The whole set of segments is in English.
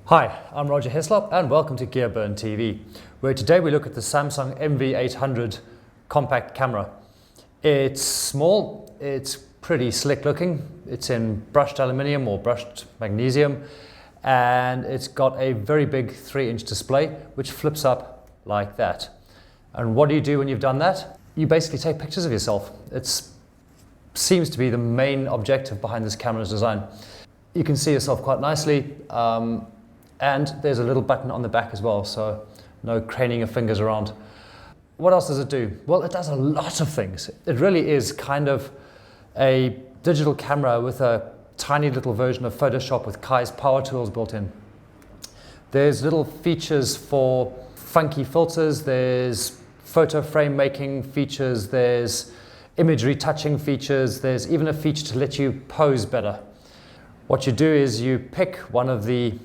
Hi, I'm Roger Heslop and welcome to Gearburn TV, where today we look at the Samsung MV800 compact camera. It's small, it's pretty slick looking, it's in brushed aluminium or brushed magnesium, and it's got a very big 3-inch display which flips up like that. And what do you do when you've done that? You basically take pictures of yourself. It seems to be the main objective behind this camera's design. You can see yourself quite nicely. And there's a little button on the back as well, so no craning your fingers around. What else does it do? Well, it does a lot of things. It really is kind of a digital camera with a tiny little version of Photoshop with Kai's power tools built in. There's little features for funky filters, there's photo frame making features, there's imagery touching features, there's even a feature to let you pose better. What you do is you pick one of the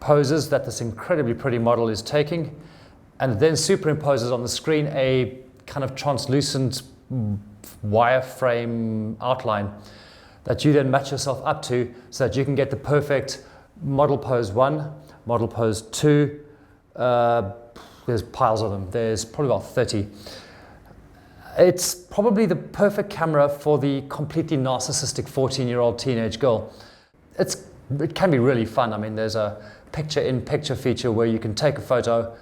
poses that this incredibly pretty model is taking, and then superimposes on the screen a kind of translucent wireframe outline that you then match yourself up to so that you can get the perfect model pose 1, model pose 2, there's piles of them, there's probably about 30. It's probably the perfect camera for the completely narcissistic 14-year-old teenage girl. It can be really fun. I mean, there's a picture-in-picture feature where you can take a photo,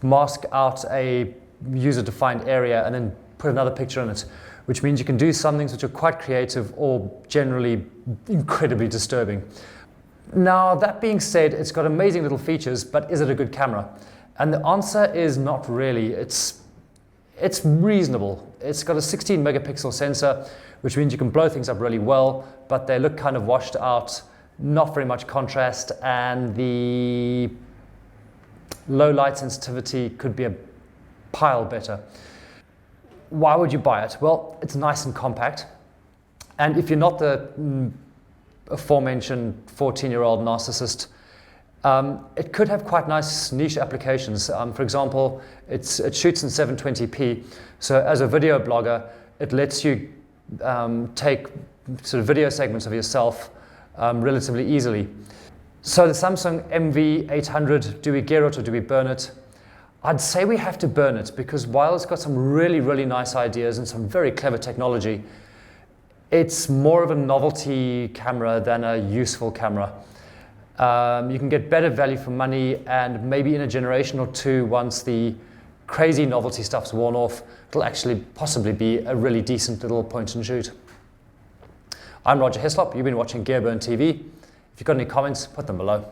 mask out a user-defined area, and then put another picture in it, which means you can do some things which are quite creative or generally incredibly disturbing. Now, that being said, it's got amazing little features, but is it a good camera? And the answer is not really. It's reasonable. It's got a 16 megapixel sensor, which means you can blow things up really well, but they look kind of washed out, not very much contrast, and the low light sensitivity could be a pile better. Why would you buy it? Well, it's nice and compact, and if you're not the aforementioned 14-year-old narcissist, it could have quite nice niche applications. For example, it shoots in 720p, so as a video blogger, it lets you take sort of video segments of yourself relatively easily. So the Samsung MV800, do we gear it or do we burn it? I'd say we have to burn it, because while it's got some really, really nice ideas and some very clever technology, it's more of a novelty camera than a useful camera. You can get better value for money, and maybe in a generation or two, once the crazy novelty stuff's worn off, it'll actually possibly be a really decent little point and shoot. I'm Roger Heslop, you've been watching Gearburn TV. If you've got any comments, put them below.